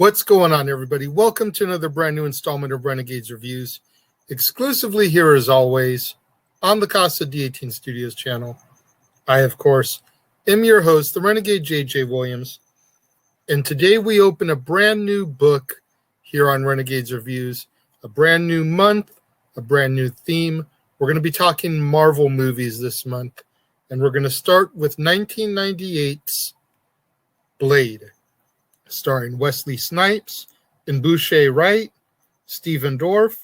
What's going on, everybody? Welcome to another brand new installment of Renegades Reviews, exclusively here as always on the Casa D18 Studios channel. I, of course, am your host, the Renegade JJ Williams, and today we open a brand new book here on Renegades Reviews, a brand new month, a brand new theme. We're going to be talking Marvel movies this month, and we're going to start with 1998's Blade, starring Wesley Snipes and Boucher Wright, Stephen Dorff,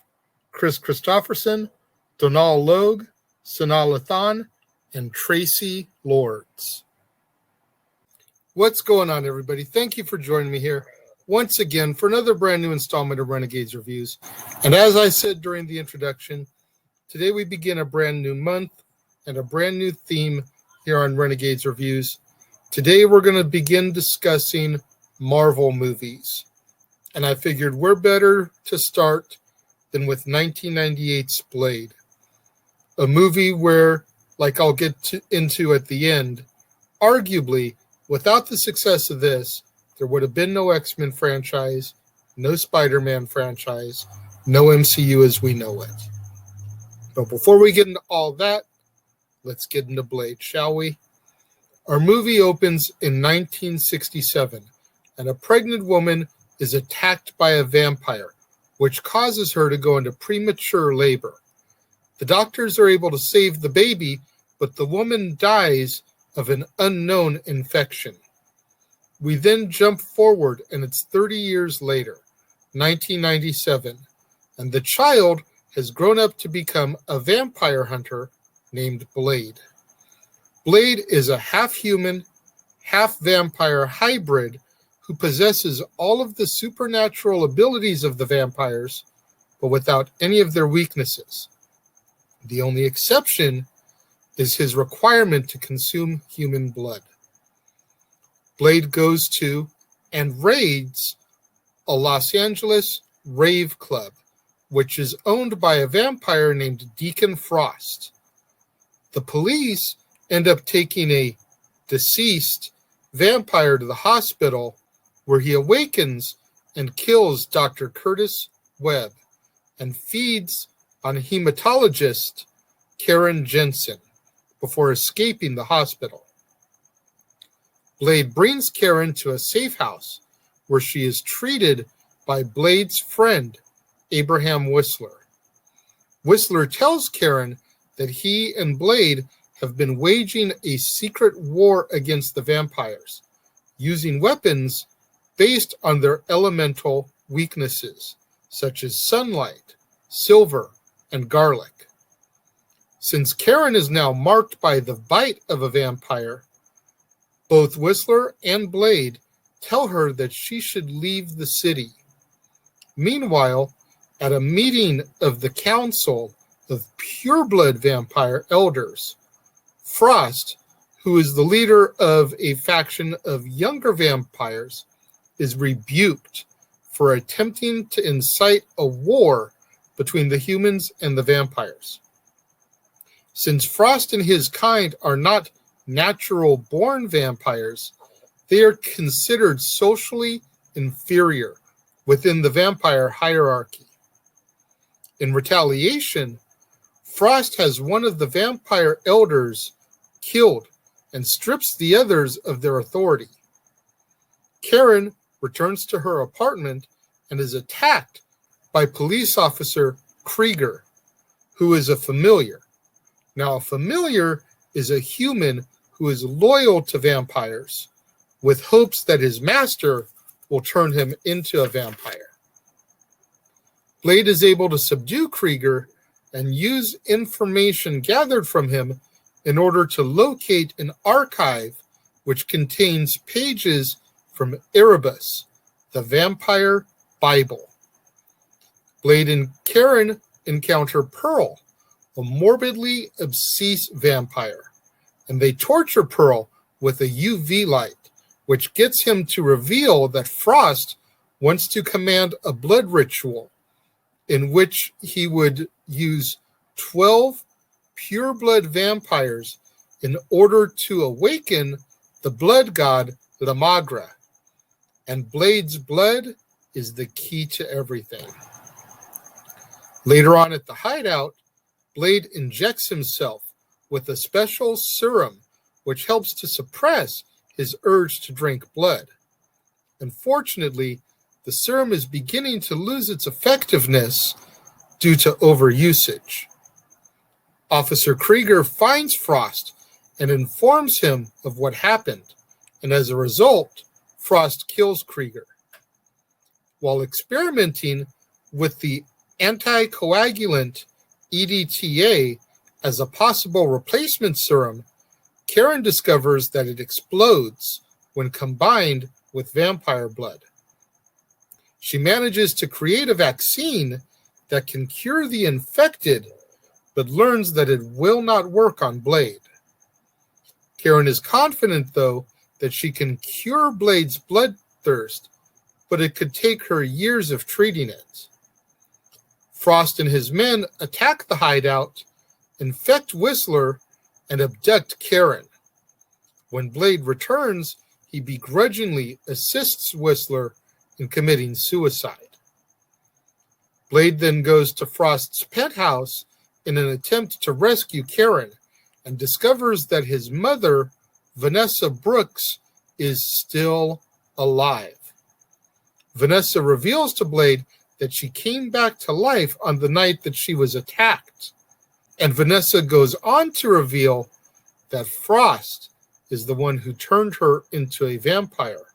Chris Christopherson, Donal Logue, Sanaa Lathan, and Tracy Lords. What's going on, everybody? Thank you for joining me here once again for another brand new installment of Renegades Reviews. And as I said during the introduction, today we begin a brand new month and a brand new theme here on Renegades Reviews. Today we're going to begin discussing Marvel movies. And I figured we're better to start than with 1998's Blade, a movie where, like I'll get into at the end, arguably, without the success of this, there would have been no X-Men franchise, no Spider-Man franchise, no MCU as we know it. But before we get into all that, let's get into Blade, shall we? Our movie opens in 1967, and a pregnant woman is attacked by a vampire, which causes her to go into premature labor. The doctors are able to save the baby, but the woman dies of an unknown infection. We then jump forward, and it's 30 years later, 1997, and the child has grown up to become a vampire hunter named Blade. Blade is a half-human, half-vampire hybrid who possesses all of the supernatural abilities of the vampires, but without any of their weaknesses. The only exception is his requirement to consume human blood. Blade goes to and raids a Los Angeles rave club, which is owned by a vampire named Deacon Frost. The police end up taking a deceased vampire to the hospital, where he awakens and kills Dr. Curtis Webb and feeds on hematologist Karen Jensen before escaping the hospital. Blade brings Karen to a safe house where she is treated by Blade's friend, Abraham Whistler. Whistler tells Karen that he and Blade have been waging a secret war against the vampires, using weapons based on their elemental weaknesses, such as sunlight, silver, and garlic. Since Karen is now marked by the bite of a vampire, both Whistler and Blade tell her that she should leave the city. Meanwhile, at a meeting of the Council of Pureblood Vampire Elders, Frost, who is the leader of a faction of younger vampires, is rebuked for attempting to incite a war between the humans and the vampires. Since Frost and his kind are not natural-born vampires, they are considered socially inferior within the vampire hierarchy. In retaliation, Frost has one of the vampire elders killed and strips the others of their authority. Karen returns to her apartment and is attacked by police officer Krieger, who is a familiar. Now, a familiar is a human who is loyal to vampires, with hopes that his master will turn him into a vampire. Blade is able to subdue Krieger and use information gathered from him in order to locate an archive which contains pages from Erebus, the Vampire Bible. Blade and Karen encounter Pearl, a morbidly obsessed vampire, and they torture Pearl with a UV light, which gets him to reveal that Frost wants to command a blood ritual in which he would use 12 pure-blood vampires in order to awaken the blood god La Magra, and Blade's blood is the key to everything. Later on at the hideout, Blade injects himself with a special serum which helps to suppress his urge to drink blood. Unfortunately, the serum is beginning to lose its effectiveness due to overusage. Officer Krieger finds Frost and informs him of what happened, and as a result, Frost kills Krieger. While experimenting with the anticoagulant EDTA as a possible replacement serum, Karen discovers that it explodes when combined with vampire blood. She manages to create a vaccine that can cure the infected, but learns that it will not work on Blade. Karen is confident, though, that she can cure Blade's bloodthirst, but it could take her years of treating it. Frost and his men attack the hideout, infect Whistler, and abduct Karen. When Blade returns, he begrudgingly assists Whistler in committing suicide. Blade then goes to Frost's penthouse in an attempt to rescue Karen and discovers that his mother, Vanessa Brooks, is still alive. Vanessa reveals to Blade that she came back to life on the night that she was attacked. And Vanessa goes on to reveal that Frost is the one who turned her into a vampire,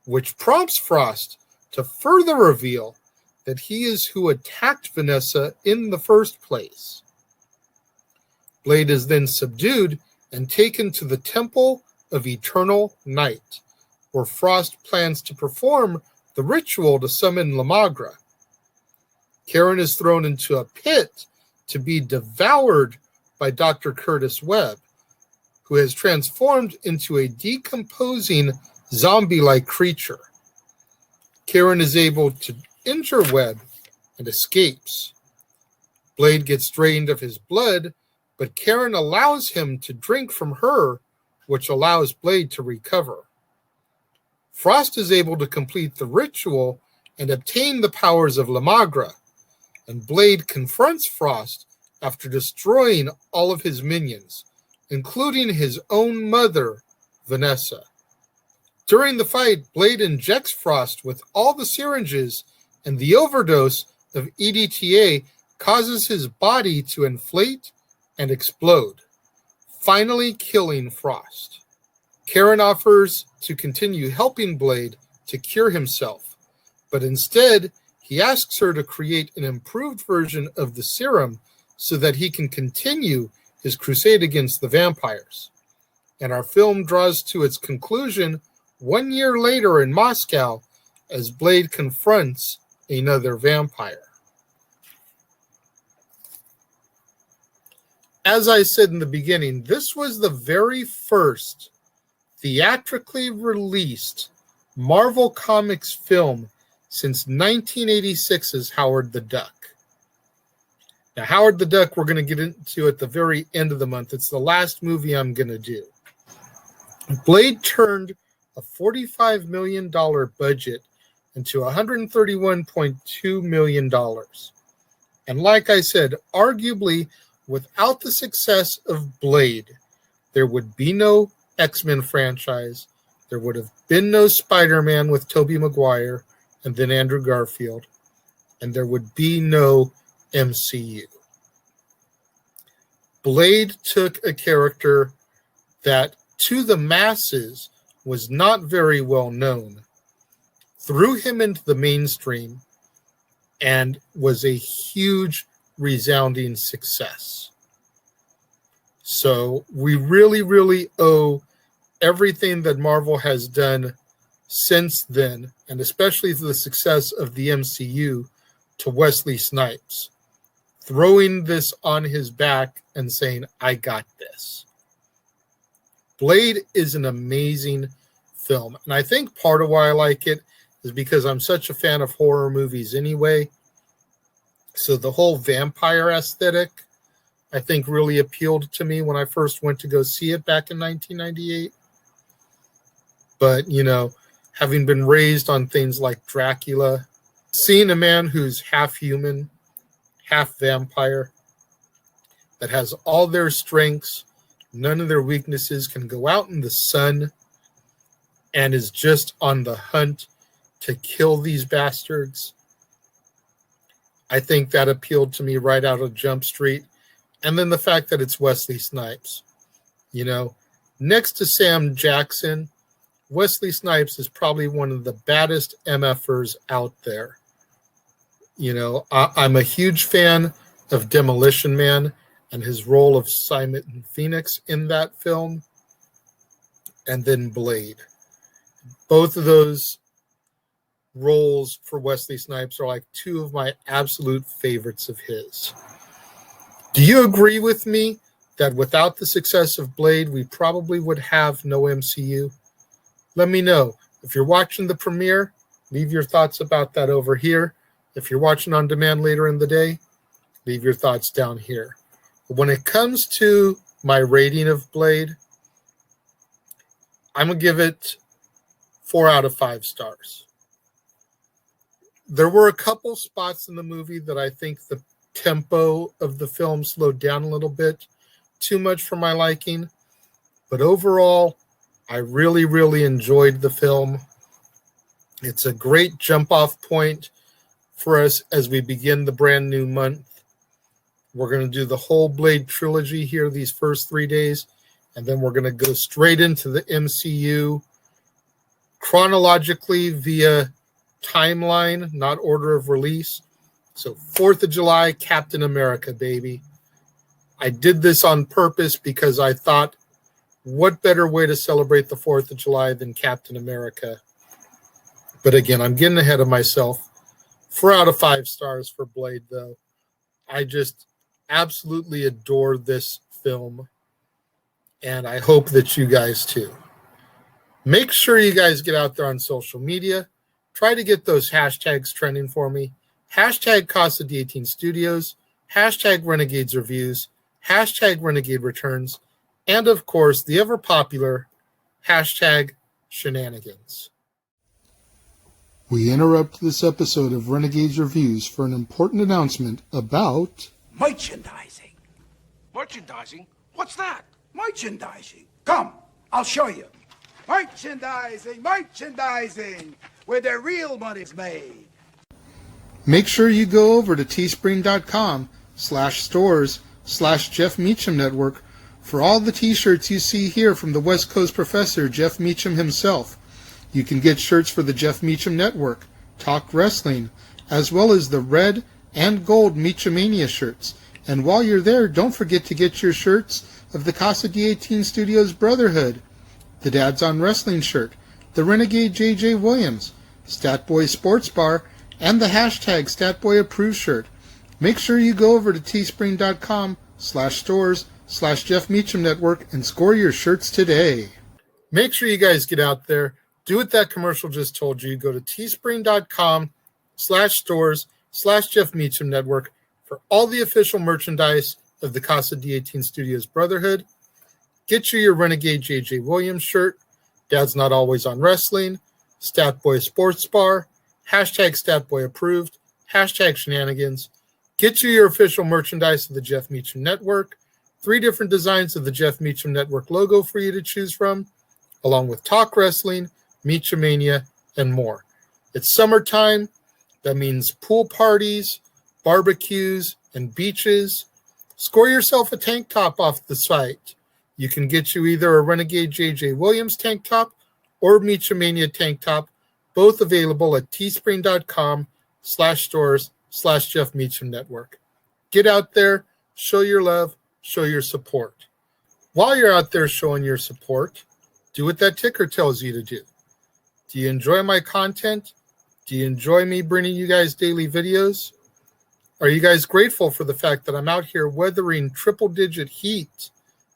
which prompts Frost to further reveal that he is who attacked Vanessa in the first place. Blade is then subdued and taken to the Temple of Eternal Night, where Frost plans to perform the ritual to summon La Magra. Karen is thrown into a pit to be devoured by Dr. Curtis Webb, who has transformed into a decomposing zombie-like creature. Karen is able to injure Webb and escapes. Blade gets drained of his blood, but Karen allows him to drink from her, which allows Blade to recover. Frost is able to complete the ritual and obtain the powers of La Magra, and Blade confronts Frost after destroying all of his minions, including his own mother, Vanessa. During the fight, Blade injects Frost with all the syringes, and the overdose of EDTA causes his body to inflate and explode, finally killing Frost. Karen offers to continue helping Blade to cure himself, but instead, he asks her to create an improved version of the serum so that he can continue his crusade against the vampires. And our film draws to its conclusion 1 year later in Moscow as Blade confronts another vampire. As I said in the beginning, this was the very first theatrically released Marvel Comics film since 1986's Howard the Duck. Now, Howard the Duck, we're going to get into at the very end of the month. It's the last movie I'm going to do. Blade turned a $45 million budget into $131.2 million. And like I said, arguably, without the success of Blade, there would be no X-Men franchise. There would have been no Spider-Man with Tobey Maguire and then Andrew Garfield. And there would be no MCU. Blade took a character that to the masses was not very well known, threw him into the mainstream, and was a huge, resounding success. So we really, really owe everything that Marvel has done since then, and especially the success of the MCU, to Wesley Snipes, throwing this on his back and saying, I got this. Blade is an amazing film, and I think part of why I like it is because I'm such a fan of horror movies anyway. So the whole vampire aesthetic, I think, really appealed to me when I first went to go see it back in 1998. But, you know, having been raised on things like Dracula Seeing a man who's half human, half vampire, that has all their strengths, none of their weaknesses, can go out in the sun and is just on the hunt to kill these bastards. I think that appealed to me right out of Jump Street. And then the fact that it's Wesley Snipes. You know, next to Sam Jackson, Wesley Snipes is probably one of the baddest MFers out there. You know, I'm a huge fan of Demolition Man and his role of Simon Phoenix in that film. And then Blade. Both of those roles for Wesley Snipes are like two of my absolute favorites of his. Do you agree with me that without the success of Blade, we probably would have no MCU? Let me know. If you're watching the premiere, leave your thoughts about that over here. If you're watching on demand later in the day, leave your thoughts down here. But when it comes to my rating of Blade, I'm going to give it 4 out of 5 stars. There were a couple spots in the movie that I think the tempo of the film slowed down a little bit, too much for my liking. But overall, I really, really enjoyed the film. It's a great jump-off point for us as we begin the brand new month. We're going to do the whole Blade trilogy here these first 3 days, and then we're going to go straight into the MCU chronologically via timeline, not order of release. So 4th of July, Captain America, baby. I did this on purpose because I thought, what better way to celebrate the 4th of July than Captain America? But again, I'm getting ahead of myself. 4 out of 5 stars for Blade, though. I just absolutely adore this film, and I hope that you guys too. Make sure you guys get out there on social media. Try to get those hashtags trending for me. Hashtag Casa D18 Studios, hashtag Renegades Reviews, hashtag Renegade Returns, and of course, the ever popular hashtag Shenanigans. We interrupt this episode of Renegades Reviews for an important announcement about merchandising. Merchandising? What's that? Merchandising. Come, I'll show you. Merchandising, where the real money's made. Make sure you go over to teespring.com/stores/Jeff Meacham Network for all the t-shirts you see here from the West Coast professor, Jeff Meacham himself. You can get shirts for the Jeff Meacham Network, Talk Wrestling, as well as the red and gold Meachamania shirts. And while you're there, don't forget to get your shirts of the Casa D18 Studios Brotherhood, the Dads on Wrestling shirt, the Renegade JJ Williams, Statboy Sports Bar, and the hashtag StatBoyApproved shirt. Make sure you go over to teespring.com/stores/Jeff Meacham Network and score your shirts today. Make sure you guys get out there. Do what that commercial just told you. Go to teespring.com/stores/Jeff Meacham Network for all the official merchandise of the Casa D18 Studios Brotherhood. Get you your Renegade JJ Williams shirt, Dad's Not Always on Wrestling, Statboy Sports Bar, hashtag StatBoyApproved, hashtag Shenanigans. Get you your official merchandise of the Jeff Meacham Network, 3 different designs of the Jeff Meacham Network logo for you to choose from, along with Talk Wrestling, Meachamania, and more. It's summertime. That means pool parties, barbecues, and beaches. Score yourself a tank top off the site. You can get you either a Renegade JJ Williams tank top or Meachamania tank top, both available at teespring.com/stores/Jeff Meacham Network. Get out there, show your love, show your support. While you're out there showing your support, do what that ticker tells you to do. Do you enjoy my content? Do you enjoy me bringing you guys daily videos? Are you guys grateful for the fact that I'm out here weathering triple-digit heat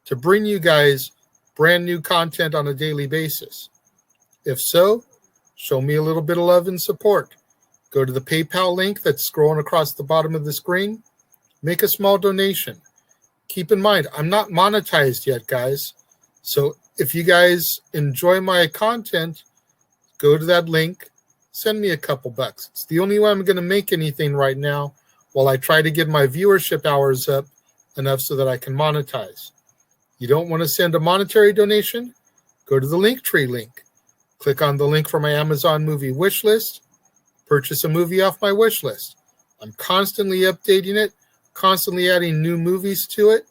to bring you guys brand new content on a daily basis? If so, show me a little bit of love and support. Go to the PayPal link that's scrolling across the bottom of the screen. Make a small donation. Keep in mind, I'm not monetized yet, guys. So if you guys enjoy my content, go to that link, send me a couple bucks. It's the only way I'm going to make anything right now while I try to get my viewership hours up enough so that I can monetize. You don't want to send a monetary donation? Go to the Linktree link. Click on the link for my Amazon movie wish list. Purchase a movie off my wish list. I'm constantly updating it, constantly adding new movies to it.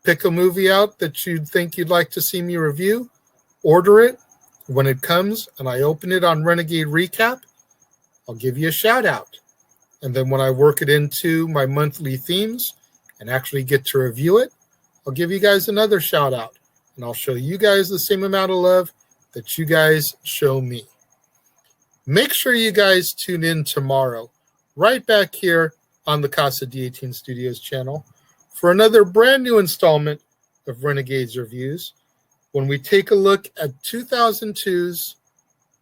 Pick a movie out that you think you'd like to see me review. Order it. When it comes and I open it on Renegade Recap, I'll give you a shout out. And then when I work it into my monthly themes and actually get to review it, I'll give you guys another shout out. And I'll show you guys the same amount of love that you guys show me. Make sure you guys tune in tomorrow, right back here on the Casa D18 Studios channel, for another brand new installment of Renegades Reviews, when we take a look at 2002's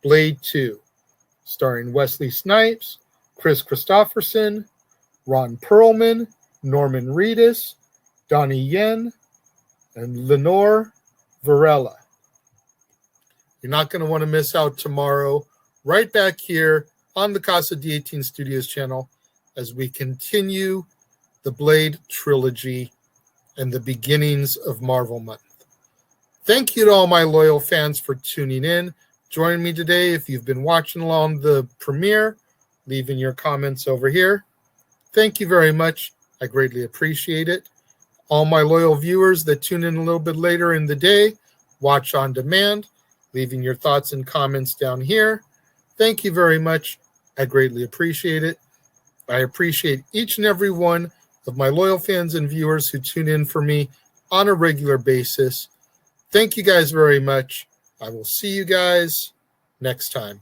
Blade 2, starring Wesley Snipes, Chris Christopherson, Ron Perlman, Norman Reedus, Donnie Yen, and Lenore Varela. You're not going to want to miss out tomorrow, right back here on the Casa D18 Studios channel, as we continue the Blade trilogy and the beginnings of Marvel Month. Thank you to all my loyal fans for tuning in. Join me today if you've been watching along the premiere, leaving your comments over here. Thank you very much. I greatly appreciate it. All my loyal viewers that tune in a little bit later in the day, watch on demand, leaving your thoughts and comments down here. Thank you very much. I greatly appreciate it. I appreciate each and every one of my loyal fans and viewers who tune in for me on a regular basis. Thank you guys very much. I will see you guys next time.